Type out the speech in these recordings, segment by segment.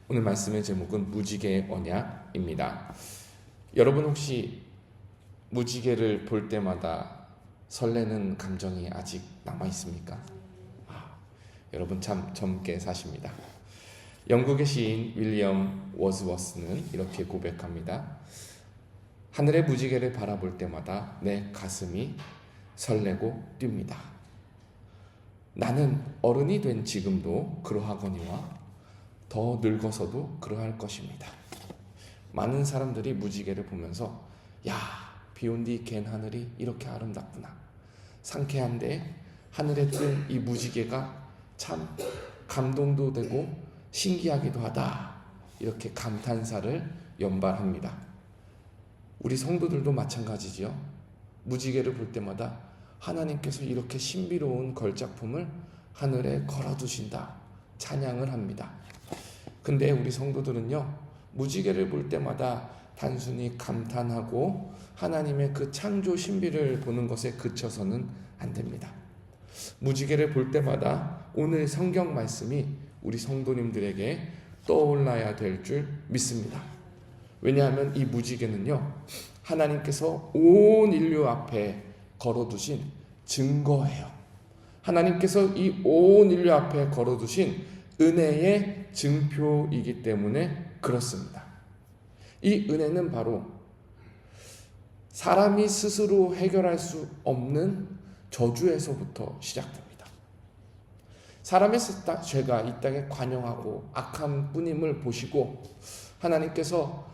오늘 말씀의 제목은 무지개의 언약입니다. 여러분 혹시 무지개를 볼 때마다 설레는 감정이 아직 남아 있습니까? 여러분 참 젊게 사십니다. 영국의 시인 윌리엄 워즈워스는 이렇게 고백합니다. 하늘의 무지개를 바라볼 때마다 내 가슴이 설레고 뜁니다. 나는 어른이 된 지금도 그러하거니와 더 늙어서도 그러할 것입니다. 많은 사람들이 무지개를 보면서 야, 비온 뒤 갠 하늘이 이렇게 아름답구나. 상쾌한데 하늘에 뜬 이 무지개가 참 감동도 되고 신기하기도 하다. 이렇게 감탄사를 연발합니다. 우리 성도들도 마찬가지지요. 무지개를 볼 때마다 하나님께서 이렇게 신비로운 걸작품을 하늘에 걸어두신다. 찬양을 합니다. 근데 우리 성도들은요, 무지개를 볼 때마다 단순히 감탄하고 하나님의 그 창조 신비를 보는 것에 그쳐서는 안 됩니다. 무지개를 볼 때마다 오늘 성경 말씀이 우리 성도님들에게 떠올라야 될 줄 믿습니다. 왜냐하면 이 무지개는요, 하나님께서 온 인류 앞에 걸어두신 증거예요. 하나님께서 이 온 인류 앞에 걸어두신 은혜의 증표이기 때문에 그렇습니다. 이 은혜는 바로 사람이 스스로 해결할 수 없는 저주에서부터 시작됩니다. 사람의 죄가 이 땅에 관영하고 악한 뿐임을 보시고 하나님께서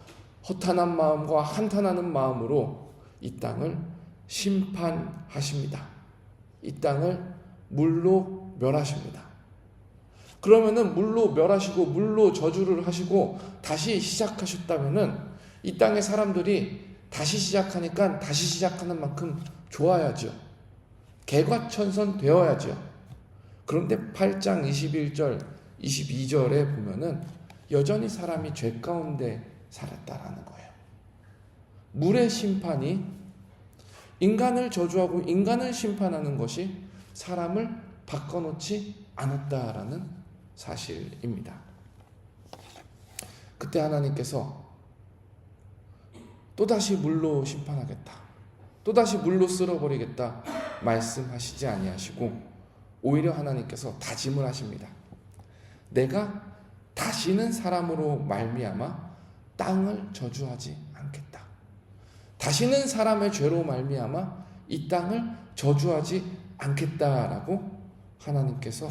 허탄한 마음과 한탄하는 마음으로 이 땅을 심판하십니다. 이 땅을 물로 멸하십니다. 그러면은 물로 멸하시고 물로 저주를 하시고 다시 시작하셨다면은 이 땅의 사람들이 다시 시작하니까 다시 시작하는 만큼 좋아야죠. 개과천선 되어야죠. 그런데 8장 21절 22절에 보면은 여전히 사람이 죄 가운데 살았다라는 거예요. 물의 심판이 인간을 저주하고 인간을 심판하는 것이 사람을 바꿔놓지 않았다라는 사실입니다. 그때 하나님께서 또다시 물로 심판하겠다, 또다시 물로 쓸어버리겠다 말씀하시지 아니하시고 오히려 하나님께서 다짐을 하십니다. 내가 다시는 사람으로 말미암아 땅을 저주하지 않겠다. 다시는 사람의 죄로 말미암아 이 땅을 저주하지 않겠다라고 하나님께서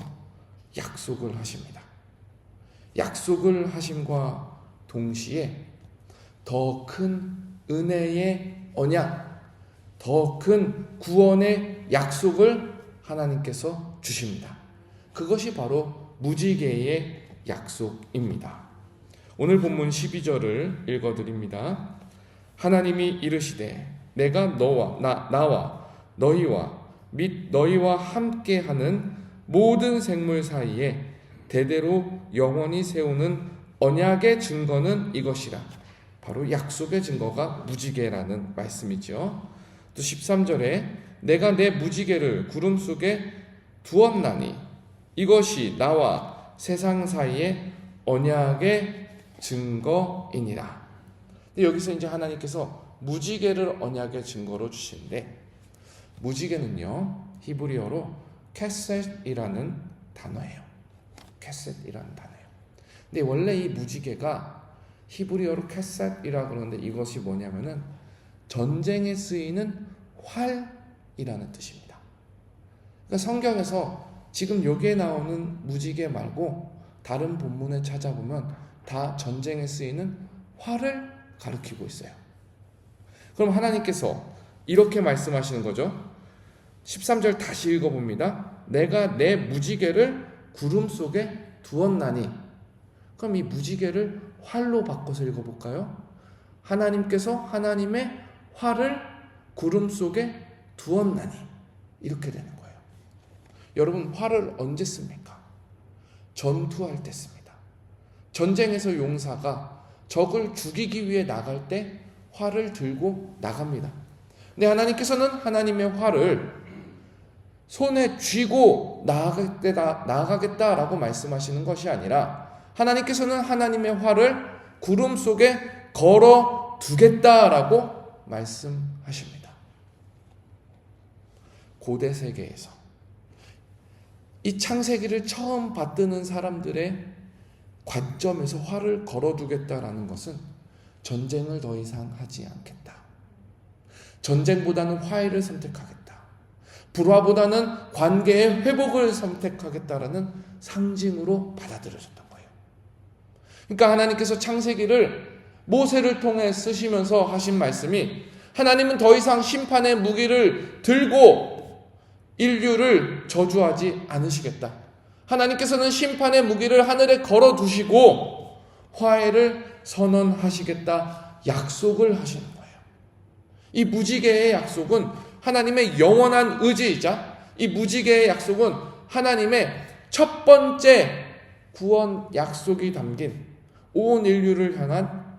약속을 하십니다. 약속을 하심과 동시에 더 큰 은혜의 언약, 더 큰 구원의 약속을 하나님께서 주십니다. 그것이 바로 무지개의 약속입니다. 오늘 본문 12절을 읽어드립니다. 하나님이 이르시되 내가 나와 너희와 및 너희와 함께하는 모든 생물 사이에 대대로 영원히 세우는 언약의 증거는 이것이라. 바로 약속의 증거가 무지개라는 말씀이죠. 또 13절에 내가 내 무지개를 구름 속에 두었나니 이것이 나와 세상 사이에 언약의 증거이니라. 근데 여기서 이제 하나님께서 무지개를 언약의 증거로 주시는데, 무지개는요 히브리어로 캐셋이라는 단어예요. 캐셋이라는 단어예요. 근데 원래 이 무지개가 히브리어로 캐셋이라고 그러는데 이것이 뭐냐면은 전쟁에 쓰이는 활이라는 뜻입니다. 그러니까 성경에서 지금 여기에 나오는 무지개 말고 다른 본문에 찾아보면 다 전쟁에 쓰이는 활을 가리키고 있어요. 그럼 하나님께서 이렇게 말씀하시는 거죠. 13절 다시 읽어봅니다. 내가 내 무지개를 구름 속에 두었나니. 그럼 이 무지개를 활로 바꿔서 읽어볼까요? 하나님께서 하나님의 활을 구름 속에 두었나니. 이렇게 되는 거예요. 여러분, 활을 언제 씁니까? 전투할 때 씁니다. 전쟁에서 용사가 적을 죽이기 위해 나갈 때 활을 들고 나갑니다. 근데 하나님께서는 하나님의 활을 손에 쥐고 나아가겠다라고 말씀하시는 것이 아니라 하나님께서는 하나님의 활을 구름 속에 걸어 두겠다라고 말씀하십니다. 고대 세계에서 이 창세기를 처음 받드는 사람들의 관점에서 활을 걸어두겠다라는 것은 전쟁을 더 이상 하지 않겠다. 전쟁보다는 화해를 선택하겠다. 불화보다는 관계의 회복을 선택하겠다라는 상징으로 받아들여졌던 거예요. 그러니까 하나님께서 창세기를 모세를 통해 쓰시면서 하신 말씀이 하나님은 더 이상 심판의 무기를 들고 인류를 저주하지 않으시겠다. 하나님께서는 심판의 무기를 하늘에 걸어두시고 화해를 선언하시겠다 약속을 하시는 거예요. 이 무지개의 약속은 하나님의 영원한 의지이자 이 무지개의 약속은 하나님의 첫 번째 구원 약속이 담긴 온 인류를 향한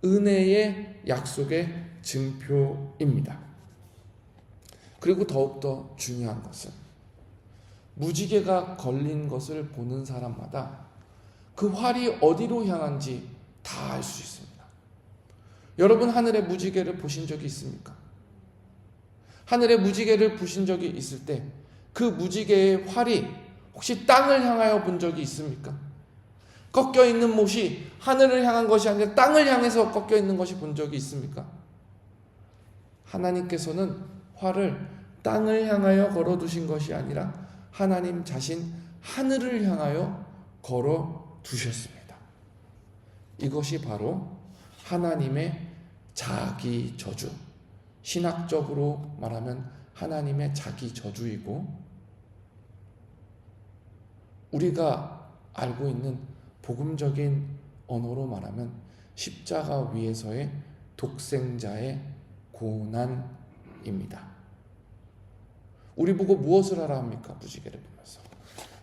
은혜의 약속의 증표입니다. 그리고 더욱더 중요한 것은 무지개가 걸린 것을 보는 사람마다 그 활이 어디로 향한지 다 알 수 있습니다. 여러분 하늘의 무지개를 보신 적이 있습니까? 하늘의 무지개를 보신 적이 있을 때 그 무지개의 활이 혹시 땅을 향하여 본 적이 있습니까? 꺾여 있는 못이 하늘을 향한 것이 아니라 땅을 향해서 꺾여 있는 것이 본 적이 있습니까? 하나님께서는 활을 땅을 향하여 걸어두신 것이 아니라 하나님 자신 하늘을 향하여 걸어두셨습니다. 이것이 바로 하나님의 자기 저주, 신학적으로 말하면 하나님의 자기 저주이고 우리가 알고 있는 복음적인 언어로 말하면 십자가 위에서의 독생자의 고난입니다. 우리 보고 무엇을 하라 합니까? 무지개를 보면서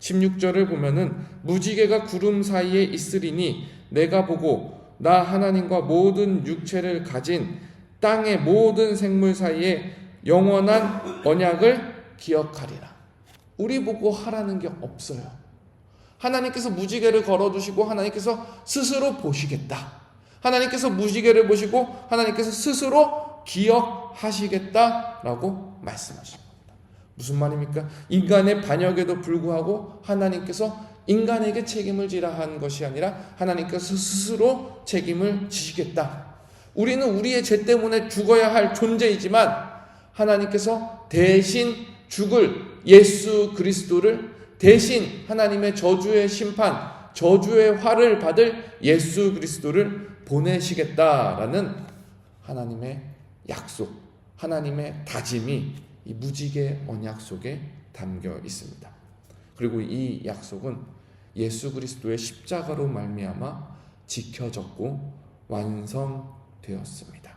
16절을 보면은 무지개가 구름 사이에 있으리니 내가 보고 나 하나님과 모든 육체를 가진 땅의 모든 생물 사이에 영원한 언약을 기억하리라. 우리 보고 하라는 게 없어요. 하나님께서 무지개를 걸어두시고 하나님께서 스스로 보시겠다. 하나님께서 무지개를 보시고 하나님께서 스스로 기억하시겠다라고 말씀하십니다. 무슨 말입니까? 인간의 반역에도 불구하고 하나님께서 인간에게 책임을 지라 한 것이 아니라 하나님께서 스스로 책임을 지시겠다. 우리는 우리의 죄 때문에 죽어야 할 존재이지만 하나님께서 대신 죽을 예수 그리스도를 대신 하나님의 저주의 심판, 저주의 화를 받을 예수 그리스도를 보내시겠다라는 하나님의 약속, 하나님의 다짐이 이 무지개 언약 속에 담겨 있습니다. 그리고 이 약속은 예수 그리스도의 십자가로 말미암아 지켜졌고 완성되었습니다.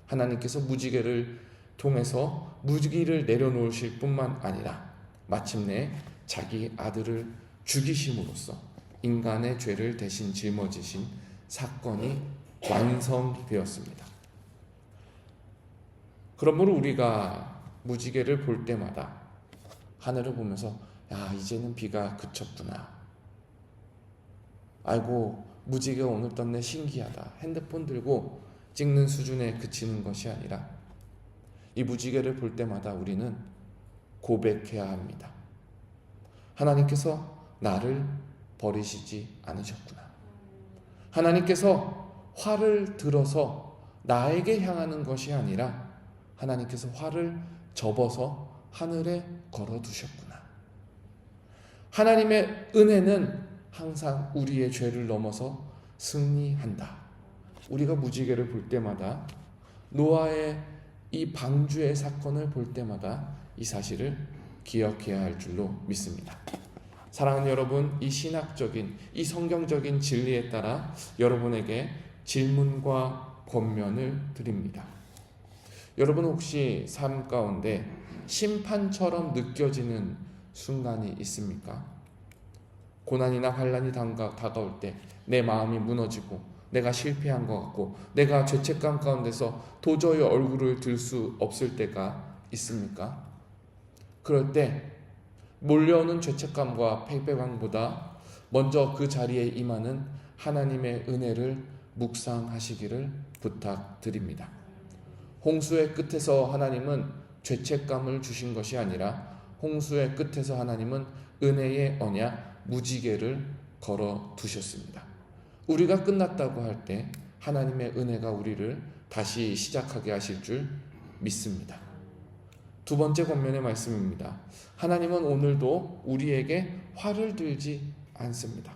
하나님께서 무지개를 통해서 무기를 내려놓으실 뿐만 아니라 마침내 자기 아들을 죽이심으로써 인간의 죄를 대신 짊어지신 사건이 완성되었습니다. 그러므로 우리가 무지개를 볼 때마다 하늘을 보면서 야, 이제는 비가 그쳤구나. 아이고, 무지개가 오늘 떴네, 신기하다. 핸드폰 들고 찍는 수준에 그치는 것이 아니라 이 무지개를 볼 때마다 우리는 고백해야 합니다. 하나님께서 나를 버리시지 않으셨구나. 하나님께서 활을 들어서 나에게 향하는 것이 아니라 하나님께서 활을 접어서 하늘에 걸어두셨구나. 하나님의 은혜는 항상 우리의 죄를 넘어서 승리한다. 우리가 무지개를 볼 때마다 노아의 이 방주의 사건을 볼 때마다 이 사실을 기억해야 할 줄로 믿습니다. 사랑하는 여러분, 이 신학적인, 이 성경적인 진리에 따라 여러분에게 질문과 권면을 드립니다. 여러분 혹시 삶 가운데 심판처럼 느껴지는 순간이 있습니까? 고난이나 환난이 다가올 때 내 마음이 무너지고 내가 실패한 것 같고 내가 죄책감 가운데서 도저히 얼굴을 들 수 없을 때가 있습니까? 그럴 때 몰려오는 죄책감과 패배감보다 먼저 그 자리에 임하는 하나님의 은혜를 묵상하시기를 부탁드립니다. 홍수의 끝에서 하나님은 죄책감을 주신 것이 아니라 홍수의 끝에서 하나님은 은혜의 언약 무지개를 걸어 두셨습니다. 우리가 끝났다고 할 때 하나님의 은혜가 우리를 다시 시작하게 하실 줄 믿습니다. 두 번째 권면의 말씀입니다. 하나님은 오늘도 우리에게 화를 들지 않습니다.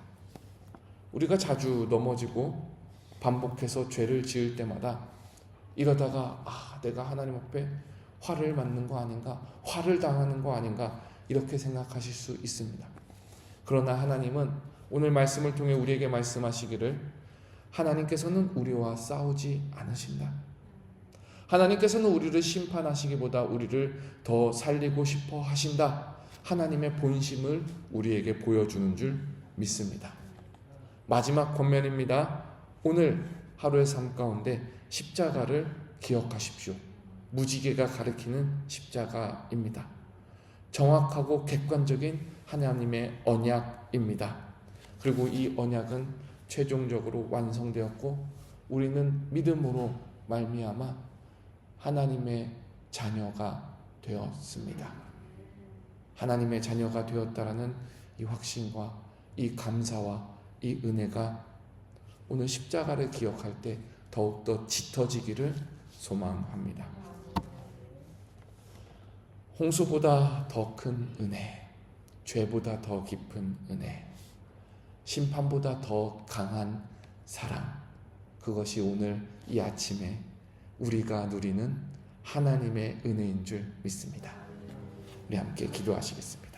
우리가 자주 넘어지고 반복해서 죄를 지을 때마다 이러다가 내가 하나님 앞에 화를 맞는 거 아닌가, 화를 당하는 거 아닌가 이렇게 생각하실 수 있습니다. 그러나 하나님은 오늘 말씀을 통해 우리에게 말씀하시기를 하나님께서는 우리와 싸우지 않으신다. 하나님께서는 우리를 심판하시기보다 우리를 더 살리고 싶어 하신다. 하나님의 본심을 우리에게 보여주는 줄 믿습니다. 마지막 권면입니다. 오늘 하루의 삶 가운데 십자가를 기억하십시오. 무지개가 가리키는 십자가입니다. 정확하고 객관적인 하나님의 언약입니다. 그리고 이 언약은 최종적으로 완성되었고 우리는 믿음으로 말미암아 하나님의 자녀가 되었습니다. 하나님의 자녀가 되었다라는 이 확신과 이 감사와 이 은혜가 오늘 십자가를 기억할 때 더욱더 짙어지기를 소망합니다. 홍수보다 더 큰 은혜, 죄보다 더 깊은 은혜, 심판보다 더 강한 사랑, 그것이 오늘 이 아침에 우리가 누리는 하나님의 은혜인 줄 믿습니다. 우리 함께 기도하시겠습니다.